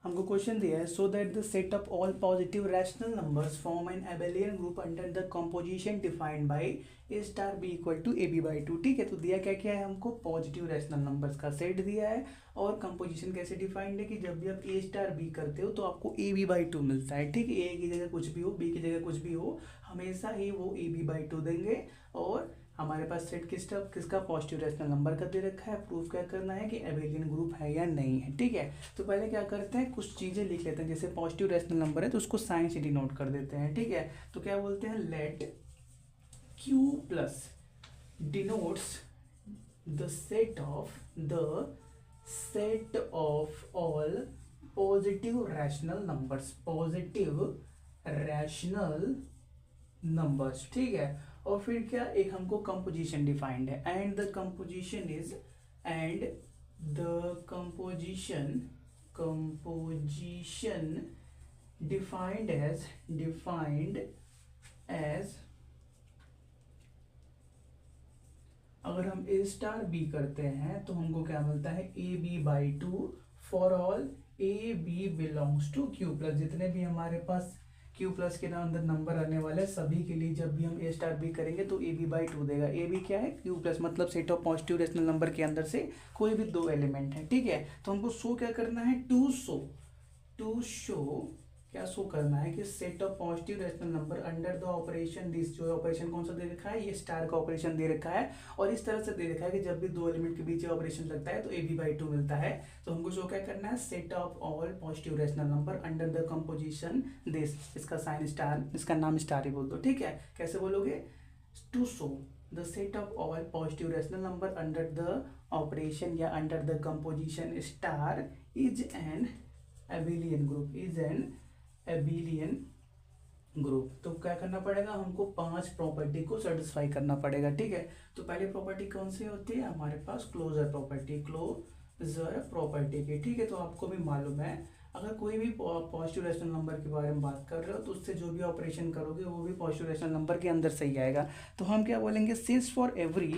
हमको क्वेश्चन दिया है so that the set of all positive rational numbers form an abelian group under the composition defined by a star b equal to a b by two. ठीक है, तो दिया क्या क्या है हमको, पॉजिटिव रैशनल नंबर्स का सेट दिया है और कंपोजिशन कैसे डिफाइंड है कि जब भी आप ए स्टार बी करते हो तो आपको ए बी बाई टू मिलता है। ठीक है, ए की जगह कुछ भी हो, बी की जगह कुछ भी हो, हमेशा ही वो ए बी बाई टू देंगे। और हमारे पास सेट किसका पॉजिटिव रैशनल नंबर का दे रखा है। प्रूफ क्या करना है कि एबेलियन ग्रुप है या नहीं है। ठीक है, तो पहले क्या करते हैं, कुछ चीज़ें लिख लेते हैं। जैसे पॉजिटिव रैशनल नंबर है तो उसको साइन से डिनोट कर देते हैं। ठीक है, तो क्या बोलते हैं, let Q plus denotes the set of all positive rational numbers. ठीक है, और फिर क्या, एक हमको कंपोजिशन डिफाइंड है and the composition defined as अगर हम ए स्टार बी करते हैं तो हमको क्या मिलता है, a b by two for all a b belongs to Q plus. जितने भी हमारे पास क्यू प्लस के अंदर नंबर आने वाले हैं सभी के लिए जब भी हम ए स्टार बी करेंगे तो ए बी बाई टू देगा। ए बी क्या है, क्यू प्लस, मतलब set of positive rational number के अंदर से कोई भी दो एलिमेंट है। ठीक है, तो हमको शो क्या करना है, टू शो क्या शो करना है कि set of positive rational number under the operation this. जो ऑपरेशन कौन सा दे रखा है, ये स्टार का ऑपरेशन दे रखा है और इस तरह से दे रखा है कि जब भी दो एलिमेंट के बीच ऑपरेशन लगता है तो ए बी बाई टू मिलता है। तो हमको शो क्या करना है, set of all positive rational number under the composition this. इसका साइन स्टार, इसका नाम स्टार ही बोल दो। ठीक है, कैसे बोलोगे, to show the set of all positive rational number under the operation या under the composition star is an abelian group. तो क्या करना पड़ेगा, हमको 5 प्रॉपर्टी को सेटिस्फाई करना पड़ेगा। ठीक है, तो पहली प्रॉपर्टी कौन सी होती है हमारे पास, क्लोजर प्रॉपर्टी की। ठीक है, तो आपको भी मालूम है अगर कोई भी पॉजिटिव रेशनल नंबर के बारे में बात कर रहे हो तो उससे जो भी ऑपरेशन करोगे वो भी पॉजिटिव रेशनल नंबर के अंदर सही आएगा। तो हम क्या बोलेंगे, since for every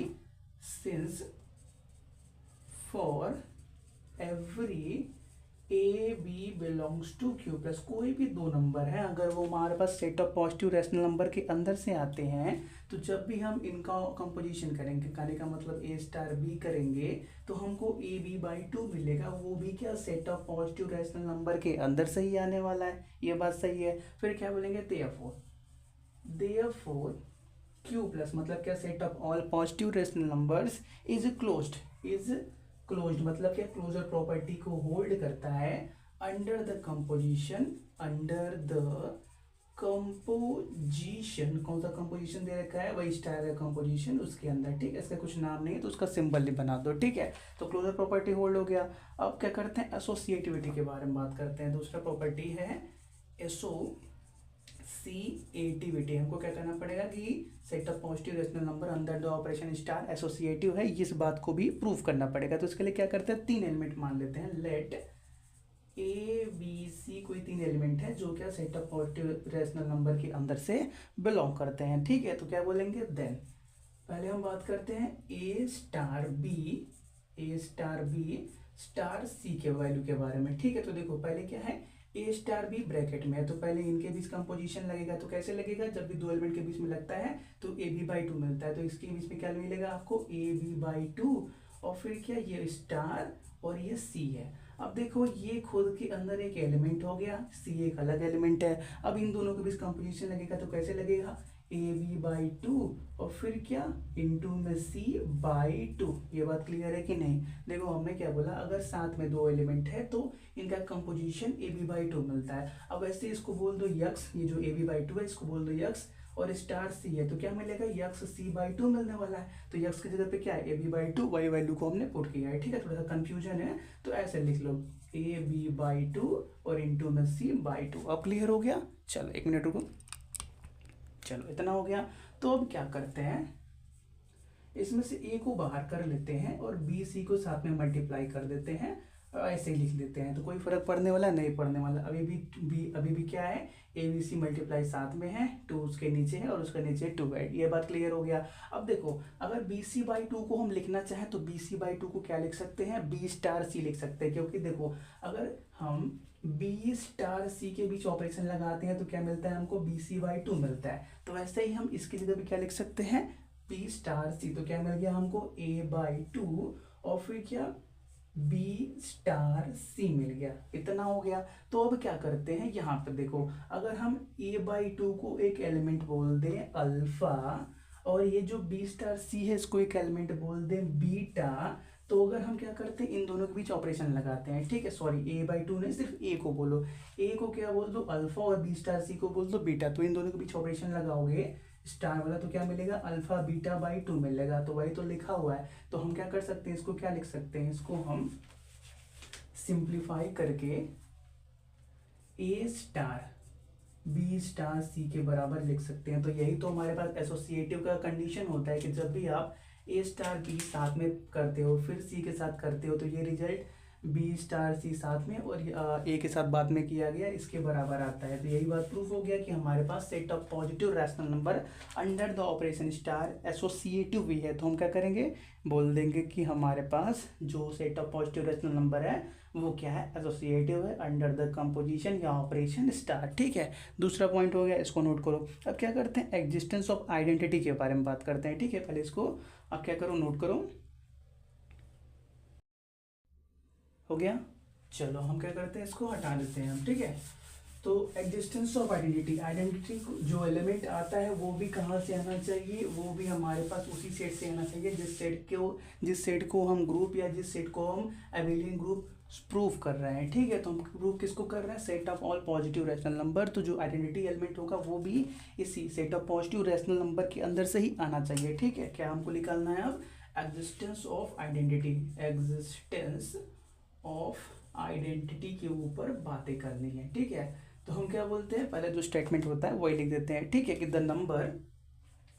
a b belongs to Q plus, कोई भी दो नंबर है अगर वो हमारे पास set of positive rational number के अंदर से आते हैं तो जब भी हम इनका कंपोजिशन करेंगे, कहने का मतलब ए स्टार बी करेंगे तो हमको ए बी बाई टू मिलेगा। वो भी क्या, set of positive rational number के अंदर से ही आने वाला है। ये बात सही है। फिर क्या बोलेंगे, देयरफॉर क्यू प्लस मतलब क्या, set of all positive rational numbers is closed मतलब क्या, क्लोजर प्रॉपर्टी को होल्ड करता है अंडर द कंपोजिशन कौन सा कंपोजिशन दे रखा है, वही स्टार का कंपोजिशन उसके अंदर। ठीक है, इसका कुछ नाम नहीं है तो उसका सिंबल ही बना दो। ठीक है, तो क्लोजर प्रॉपर्टी होल्ड हो गया। अब क्या करते हैं, एसोसिएटिविटी के बारे में बात करते हैं। दूसरा प्रॉपर्टी है एसोसिएटिविटी। हमको क्या करना पड़ेगा कि set of positive rational number under the operation star associative है, इस बात को भी प्रूव करना पड़ेगा। तो इसके लिए क्या करते हैं, 3 एलिमेंट मान लेते हैं। लेट ए बी सी कोई 3 एलिमेंट है जो क्या set of positive rational number के अंदर से बिलोंग करते हैं। ठीक है, तो क्या बोलेंगे, देन पहले हम बात करते हैं ए स्टार बी स्टार सी के वैल्यू के बारे में। ठीक है, तो देखो पहले क्या है, ए स्टार बी ब्रैकेट में है तो पहले इनके बीच कंपोजिशन लगेगा। तो कैसे लगेगा, जब भी दो एलिमेंट के बीच में लगता है तो ए बी बाई टू मिलता है। तो इसके बीच में क्या मिलेगा आपको, ए बी बाई टू और फिर क्या, ये स्टार और ये सी है। अब देखो ये खुद के अंदर एक एलिमेंट हो गया, सी एक अलग एलिमेंट है। अब इन दोनों के बीच कंपोजिशन लगेगा तो कैसे लगेगा, ए बी बाई टू और फिर क्या, इंटू में सी बाई टू। ये बात क्लियर है कि नहीं। देखो हमने क्या बोला, अगर साथ में दो एलिमेंट है तो इनका composition a b by two मिलता है। अब ऐसे इसको बोल दो यक्स, ये जो ए बी बाई टू है इसको बोल दो यक्स और स्टार सी है तो क्या मिलेगा, यक्स सी बाई टू मिलने वाला है। तो यक्स की जगह पे क्या है, a b by two, Y value को हमने पुट किया है। ठीक है, थोड़ा सा कंफ्यूजन है तो ऐसे लिख लो, ए बी बाई टू और इंटू में सी बाई टू। अब क्लियर हो गया। चलो 1 मिनट रुको, चलो इतना हो गया। तो अब क्या करते हैं, इसमें से ए को बाहर कर लेते हैं और बी सी को साथ में मल्टीप्लाई कर देते हैं। ऐसे ही लिख लेते हैं, तो कोई फर्क पड़ने वाला नहीं पड़ने वाला। अभी भी क्या है, ए बी सी मल्टीप्लाई साथ में है, 2 उसके नीचे है और उसके नीचे 2 है। ये बात क्लियर हो गया। अब देखो, अगर बी सी बाई टू को हम लिखना चाहें तो बी सी बाई टू को क्या लिख सकते हैं, बी स्टार सी लिख सकते हैं। क्योंकि देखो, अगर हम बी स्टार सी के बीच ऑपरेशन लगाते हैं तो क्या मिलता है हमको, बी सी बाई टू मिलता है। तो वैसे ही हम इसकी जगह भी क्या लिख सकते हैं, बी स्टार सी। तो क्या मिल गया हमको, ए बाई टू और फिर क्या, बी स्टार सी मिल गया। इतना हो गया। तो अब क्या करते हैं, यहाँ पे देखो, अगर हम ए बाई टू को एक एलिमेंट बोल दें अल्फा, और ये जो बी स्टार सी है इसको एक एलिमेंट बोल दें बीटा, तो अगर हम क्या करते हैं, इन दोनों के बीच ऑपरेशन लगाते हैं, ठीक है। सॉरी, ए बाई टू नहीं, सिर्फ ए को बोलो, ए को क्या बोल दो अल्फा और बी स्टार सी को बोल दो बीटा। तो इन दोनों के बीच ऑपरेशन लगाओगे स्टार वाला, तो क्या मिलेगा, अल्फा बीटा बाई टू मिलेगा। तो वही तो लिखा हुआ है। तो हम क्या कर सकते हैं, इसको क्या लिख सकते हैं, इसको हम सिंप्लीफाई करके ए स्टार बी स्टार सी के बराबर लिख सकते हैं। तो यही तो हमारे पास एसोसिएटिव का कंडीशन होता है कि जब भी आप ए स्टार बी साथ में करते हो फिर सी के साथ करते हो, तो ये रिजल्ट बी स्टार सी साथ में और ए के साथ बाद में किया गया इसके बराबर आता है। तो यही बात प्रूफ हो गया कि हमारे पास set of positive rational number under the operation star associative भी है। तो हम क्या करेंगे, बोल देंगे कि हमारे पास जो set of positive rational number है वो क्या है, एसोसिएटिव है अंडर द कंपोजिशन या ऑपरेशन स्टार। ठीक है, दूसरा पॉइंट हो गया, इसको नोट करो। अब क्या करते हैं, एग्जिस्टेंस ऑफ आइडेंटिटी के बारे में बात करते हैं। ठीक है, पहले इसको अब क्या करो, नोट करो। हो गया, चलो हम क्या करते हैं, इसको हटा देते हैं हम। ठीक है, तो एग्जिस्टेंस ऑफ आइडेंटिटी, आइडेंटिटी जो एलिमेंट आता है वो भी कहाँ से आना चाहिए, वो भी हमारे पास उसी सेट से आना चाहिए जिस सेट को हम ग्रुप या जिस सेट को हम एबिलियन ग्रुप प्रूफ कर रहे हैं। ठीक है, तो हम प्रूफ किसको कर रहे हैं, set of all positive rational number. तो जो आइडेंटिटी एलिमेंट होगा वो भी इसी set of positive rational number के अंदर से ही आना चाहिए। ठीक है, क्या हमको निकालना है अब, existence of identity, existence of identity के ऊपर बातें करनी है। ठीक है, तो हम क्या बोलते हैं, पहले जो स्टेटमेंट होता है वही लिख देते हैं। ठीक है, कि द नंबर,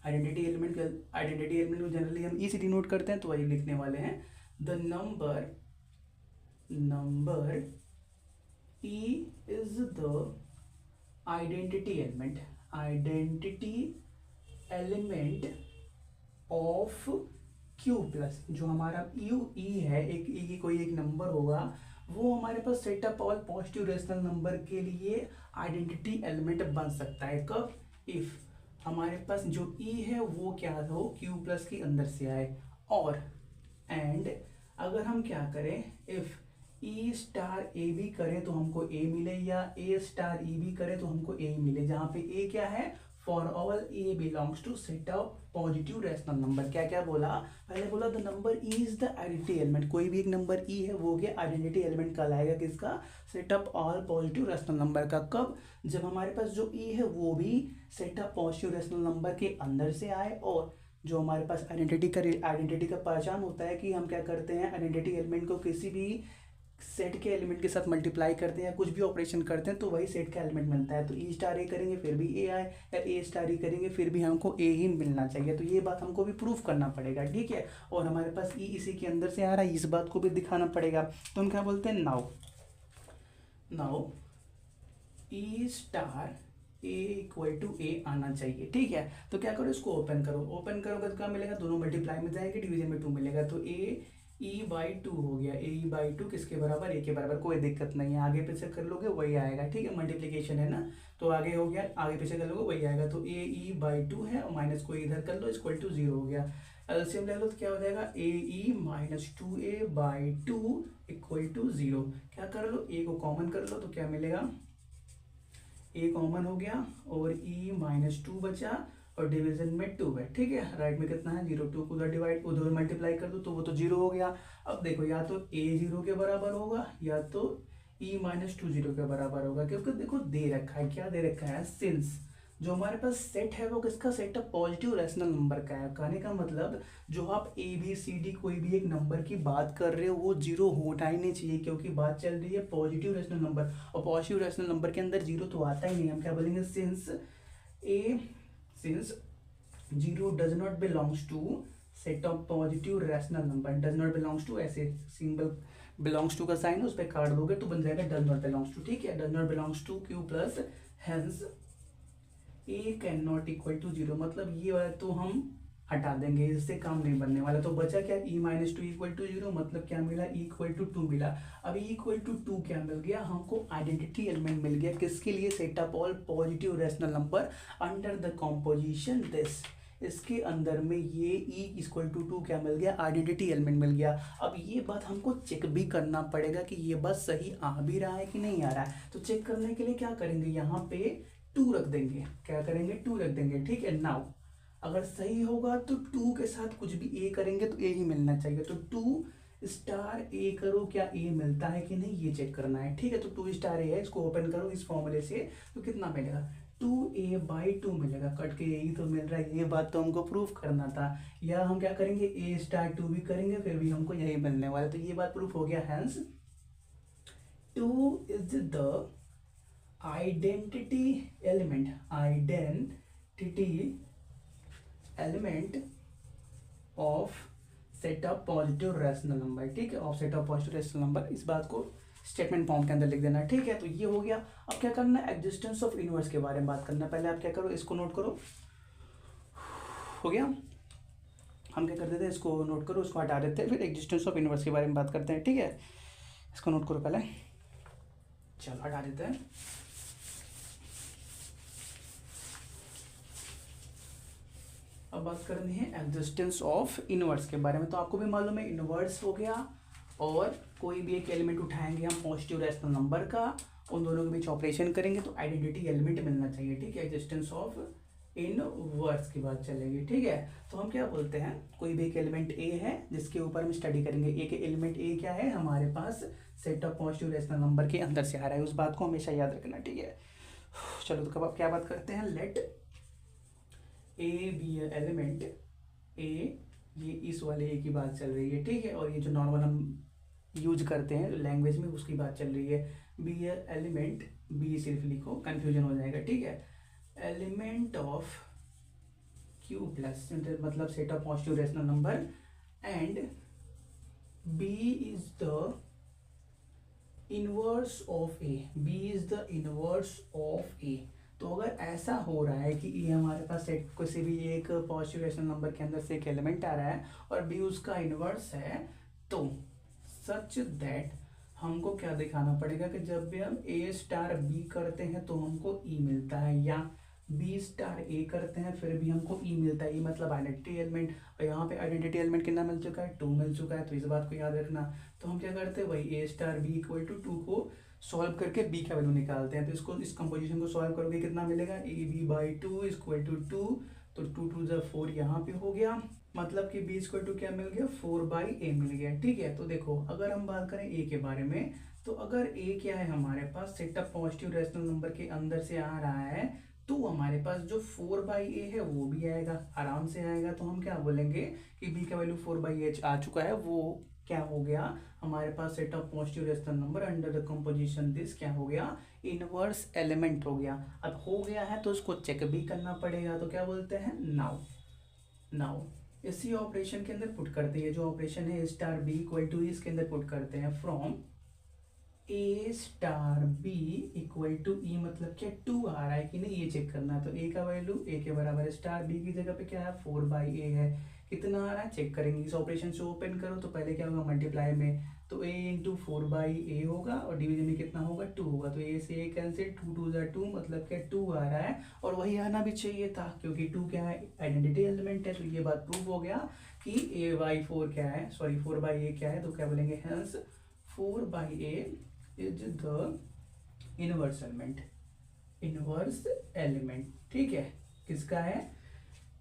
आइडेंटिटी एलिमेंट को जनरली हम ई से डिनोट करते हैं, तो वही लिखने वाले हैं, the number e is the identity element of Q plus. जो हमारा यू ई है, एक ई की कोई एक नंबर होगा, वो हमारे पास set of all positive rational number के लिए आइडेंटिटी एलिमेंट बन सकता है। कब, इफ हमारे पास जो ई है वो क्या हो, क्यू प्लस के अंदर से आए, और एंड अगर हम क्या करें, इफ ई स्टार ए भी करे तो हमको ए मिले, या ए स्टार ई भी करे तो हमको ए मिले, जहां पे ए क्या है, for all a belongs to set of positive rational number. क्या क्या बोला, पहले बोला the number e is the identity element, कोई भी एक नंबर ई है वो क्या आइडेंटिटी एलिमेंट कहलाएगा, किसका, set of all positive rational number का। कब, जब हमारे पास जो ई है वो भी set of positive rational number के अंदर से आए, और जो हमारे पास आइडेंटिटी का पहचान होता है कि हम क्या करते हैं, आइडेंटिटी एलिमेंट को किसी भी सेट के एलिमेंट के साथ मल्टीप्लाई करते हैं या कुछ भी ऑपरेशन करते हैं तो वही सेट का एलिमेंट मिलता है। तो ई स्टार ए करेंगे फिर भी ए आए, या ए स्टार ई करेंगे फिर भी हमको ए ही मिलना चाहिए। तो ये बात हमको भी प्रूफ करना पड़ेगा। ठीक है, और हमारे पास ई इसी के अंदर से आ रहा है, इस बात को भी दिखाना पड़ेगा। तो हम क्या बोलते हैं, now e star a equal to a आना चाहिए। ठीक है, तो क्या करो, इसको ओपन करोगे तो क्या मिलेगा, दोनों मल्टीप्लाई में जाएंगे, डिवीजन में 2 मिलेगा, तो ए ई बाई टू हो गया, ए ई बाई टू किसके बराबर, ए के बराबर। कोई दिक्कत नहीं है, आगे पीछे कर लोगे वही आएगा। ठीक है, मल्टीप्लीकेशन है ना, तो आगे हो गया, आगे पीछे कर लोगे वही आएगा। तो ए ई बाई टू है और माइनस को इधर कर लो, इक्वल टू 0 हो गया। एलसीएम ले लो तो क्या हो जाएगा, a e minus 2a by 2 equal to 0। क्या कर लो, ए को कॉमन कर लो तो क्या मिलेगा, ए कॉमन हो गया और ई माइनस 2 बचा और डिवीजन में 2 है। ठीक है, राइट में कितना है 0, 2 को उधर डिवाइड उधर मल्टीप्लाई कर दो तो वो तो 0 हो गया। अब देखो, या तो ए 0 के बराबर होगा या तो ई माइनस 2 0 के बराबर होगा, क्योंकि देखो दे रखा है, क्या दे रखा है, सिंस जो हमारे पास सेट है वो किसका, set of positive rational number का है। कहने का मतलब जो आप ए बी सी डी कोई भी एक नंबर की बात कर रहे हो वो 0 होना ही नहीं चाहिए, क्योंकि बात चल रही है पॉजिटिव रैशनल नंबर, और पॉजिटिव रैशनल नंबर के अंदर 0 तो आता ही नहीं। हम क्या बोलेंगे, since 0 does not belongs to set of positive rational number does not belongs to, ऐसे सिंबल बिलोंग्स टू का साइन है उस पर काट दोगे तो बन जाएगा डज नॉट बिलोंग्स टू, ठीक है, does not belongs to Q plus hence a can not equal to zero, मतलब ये वाला तो हम हटा देंगे, इससे काम नहीं बनने वाला। तो बचा क्या, e minus two equal to zero, मतलब क्या मिला, e इक्वल टू टू मिला। अब e इक्वल टू टू क्या मिल गया हमको, आइडेंटिटी एलिमेंट मिल गया, किसके लिए, set of all positive rational number under the composition this, इसके अंदर में ये e इक्वल टू टू क्या मिल गया, आइडेंटिटी एलिमेंट मिल गया। अब ये बात हमको चेक भी करना पड़ेगा कि ये बात सही आ भी रहा है कि नहीं आ रहा है। तो चेक करने के लिए क्या करेंगे, यहाँ पे टू रख देंगे, क्या करेंगे, टू रख देंगे, ठीक है। नाउ अगर सही होगा तो टू के साथ कुछ भी ए करेंगे तो ए ही मिलना चाहिए, तो टू स्टार ए करो, क्या ए मिलता है कि नहीं ये चेक करना है, ठीक है। तो टू स्टार ए है, इसको ओपन करो इस फॉर्मूले से, तो कितना मिलेगा, 2a/2 मिलेगा, कट के यही तो मिल रहा है, ये बात तो हमको प्रूफ करना था। या हम क्या करेंगे, a स्टार 2 भी करेंगे फिर भी हमको यही मिलने वाला है, तो ये बात प्रूफ हो गया। Hence 2 is the identity element of set of positive rational number, ठीक है, of set of positive rational number, इस बात को स्टेटमेंट फॉर्म के अंदर लिख देना, ठीक है। तो ये हो गया। अब क्या करना है, एग्जिस्टेंस ऑफ इनवर्स के बारे में बात करना है। पहले आप क्या करो, इसको नोट करो, हो गया। हम क्या कर देते हैं, इसको नोट करो, इसको हटा देते हैं, फिर एग्जिस्टेंस ऑफ इनवर्स के बारे में बात करते हैं, ठीक है। इसको नोट करो पहले, चलो हटा देते हैं। अब बात करनी है एग्जिस्टेंस ऑफ इनवर्स के बारे में। तो आपको भी मालूम है इनवर्स हो गया, और कोई भी एक एलिमेंट उठाएंगे हम पॉजिटिव रैशनल नंबर का, उन दोनों के बीच ऑपरेशन करेंगे तो आइडेंटिटी एलिमेंट मिलना चाहिए, ठीक है। एग्जिस्टेंस ऑफ इनवर्स की बात चलेगी, ठीक है। तो हम क्या बोलते हैं, कोई भी एक एलिमेंट ए है जिसके ऊपर हम स्टडी करेंगे, एक एलिमेंट ए क्या है हमारे पास, set of positive rational number के अंदर से आ रहा है, उस बात को हमेशा याद रखना, ठीक है। चलो तो कब आप क्या बात करते हैं, लेट ए बी एलिमेंट ए, ये इस वाले ए की बात चल रही है, ठीक है। और ये जो नॉर्मल हम यूज करते हैं लैंग्वेज में उसकी बात चल रही है। बी एलिमेंट, बी सिर्फ लिखो कंफ्यूजन हो जाएगा, ठीक है। एलिमेंट ऑफ क्यू प्लस, मतलब set of positive rational number, and b is the inverse of a, b is the inverse of a. तो अगर ऐसा हो रहा है कि ये हमारे पास सेट किसी भी एक पॉजिटिव रैशनल नंबर के अंदर से एक एलिमेंट आ रहा है और बी उसका इनवर्स है, तो सच दैट हमको क्या दिखाना पड़ेगा कि जब भी हम ए स्टार बी करते हैं तो हमको ई मिलता है, या बी स्टार ए करते हैं फिर भी हमको ई मिलता है, ये मतलब आइडेंटिटी एलिमेंट। और यहाँ पे आइडेंटिटी एलिमेंट कितना मिल चुका है, 2 मिल चुका है, तो इस बात को याद रखना। तो हम क्या करते हैं, वही ए स्टार बी इक्वल टू 2 को सॉल्व करके बी का वैल्यू निकालते हैं। तो इसको, इस कंपोजिशन को सॉल्व करोगे कितना मिलेगा, ab/2 इक्वल टू 2, तो 2 2 जा 4 यहाँ पे हो गया, मतलब कि b इक्वल टू क्या मिल गया, 4/a मिल गया, ठीक है। तो देखो अगर हम बात करें a के बारे में, तो अगर a क्या है हमारे पास, set of positive rational number के अंदर से आ रहा है, तो हमारे पास जो 4/a है वो भी आएगा, आराम से आएगा। तो हम क्या बोलेंगे कि b का वैल्यू 4/a आ चुका है, वो क्या हो गया हमारे पास, set of positive rational number under the composition this क्या हो गया, इनवर्स एलिमेंट हो गया। अब हो गया है तो उसको चेक भी करना पड़ेगा, तो क्या बोलते हैं, नाउ इसी ऑपरेशन के अंदर पुट करते हैं, जो ऑपरेशन है स्टार बी इक्वल टू, इसके अंदर पुट करते हैं from a star b equal to e, मतलब क्या 2 आ रहा है कि नहीं ये चेक करना है। तो ए का वैल्यू ए के बराबर है, स्टार बी की जगह पे क्या है 4/a है, कितना आ रहा है चेक करेंगे। इस ऑपरेशन से ओपन करो तो पहले क्या होगा, मल्टीप्लाई में तो a इंटू 4/a होगा, और डिवीजन में कितना होगा 2 होगा, तो a से a कैंसिल, 2 2 जा 2, मतलब क्या 2 आ रहा है, और वही आना भी चाहिए था क्योंकि 2 क्या है, आइडेंटिटी एलिमेंट है। तो ये बात प्रूव हो गया कि a/4 क्या है, सॉरी 4/a क्या है, तो क्या बोलेंगे, hence 4/a is the inverse element, ठीक है, किसका है,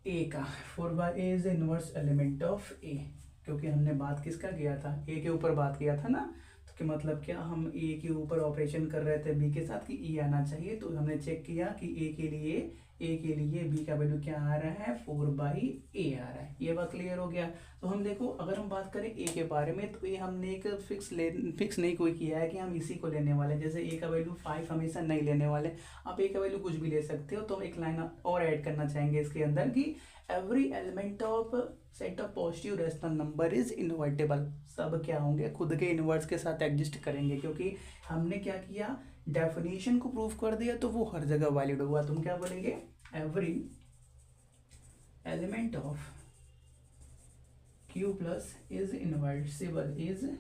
ए का। 4/a is the inverse element of a, क्योंकि हमने बात किसका किया था, ए के ऊपर बात किया था ना, तो कि मतलब क्या, हम ए के ऊपर ऑपरेशन कर रहे थे बी के साथ कि ई आना चाहिए, तो हमने चेक किया कि ए के लिए ए के लिए बी का वैल्यू क्या आ रहा है 4/a आ रहा है। ये बात क्लियर हो गया। तो हम देखो अगर हम बात करें ए के बारे में तो ये हमने एक फिक्स नहीं कोई किया है कि हम इसी को लेने वाले हैं। जैसे ए का वैल्यू 5 हमेशा नहीं लेने वाले, आप ए का वैल्यू कुछ भी ले सकते हो। तो हम एक लाइन और ऐड करना चाहेंगे इसके अंदर कि every element of set of positive rational number is invertible. सब क्या होंगे खुद के इनवर्स के साथ एग्जिस्ट करेंगे, क्योंकि हमने क्या किया डेफिनेशन को प्रूव कर दिया तो वो हर जगह वैलिड होगा। तुम क्या बोलेंगे every element of Q plus is invertible, is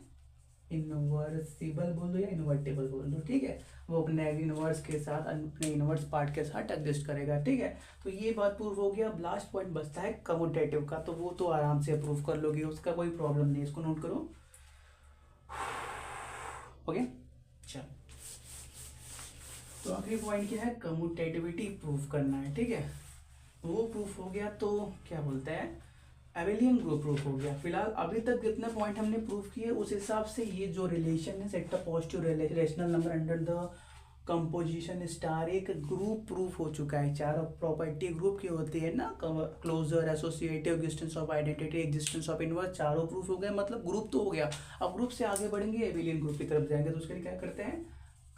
invertible बोल दो या इनवर्टेबल बोल दो, ठीक है। वो अपने इनवर्स के साथ अपने इनवर्स पार्ट के साथ एडजस्ट करेगा, ठीक है। तो ये बात प्रूव हो गया। अब लास्ट पॉइंट बचता है कम्यूटेटिव का, तो वो तो आराम से प्रूव कर लोगे, उसका कोई प्रॉब्लम नहीं, इसको नोट करो। ओके चलो, तो आखिरी पॉइंट क्या है कम्यूटेटिविटी प्रूव करना है, ठीक है। वो प्रूफ हो गया तो क्या बोलते हैं एबेलियन ग्रुप प्रूफ हो गया। फिलहाल अभी तक जितने पॉइंट हमने प्रूफ किए उस हिसाब से ये जो रिलेशन है set of positive rational number under the composition star एक ग्रुप प्रूफ हो चुका है। चार प्रॉपर्टी ग्रुप की होती है ना, closure, associative, existence of identity, existence of inverse, चारों प्रूफ हो गए, मतलब ग्रुप तो हो गया। अब ग्रुप से आगे बढ़ेंगे एबेलियन ग्रुप की तरफ जाएंगे, तो उसके लिए क्या करते हैं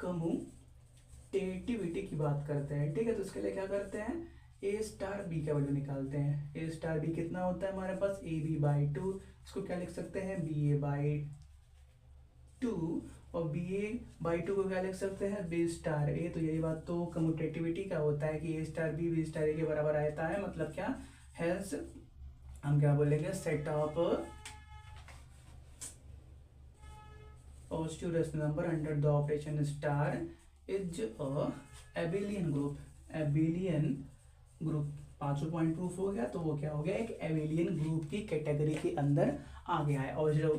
कम्यूटेटिविटी की बात करते हैं, ठीक है। तो उसके लिए क्या करते हैं ए स्टार बी का वैल्यू निकालते हैं। ए स्टार बी कितना होता है हमारे पास AB/2, इसको क्या लिख सकते हैं BA/2, और BA/2 को क्या लिख सकते हैं B स्टार A। तो यही बात तो कम्यूटेटिविटी का होता है कि A star B B star A के बराबर आता है, मतलब क्या हेंस हम क्या बोलेंगे set of positive rational number under the operation star is a Abelian group. Abelian group पांचों पॉइंट प्रूफ हो गया, तो वो क्या हो गया एक एबेलियन ग्रुप की कैटेगरी के अंदर आ गया है। और जो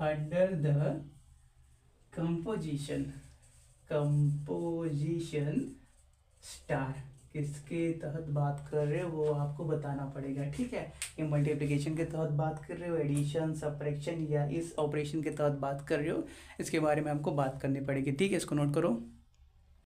अंडर द कंपोजिशन स्टार किसके तहत बात कर रहे हो वो आपको बताना पड़ेगा, ठीक है। ये मल्टीप्लिकेशन के तहत बात कर रहे हो, एडिशन, सबट्रैक्शन या इस ऑपरेशन के तहत बात कर रहे हो, इसके बारे में हमको बात करनी पड़ेगी, ठीक है। इसको नोट करो।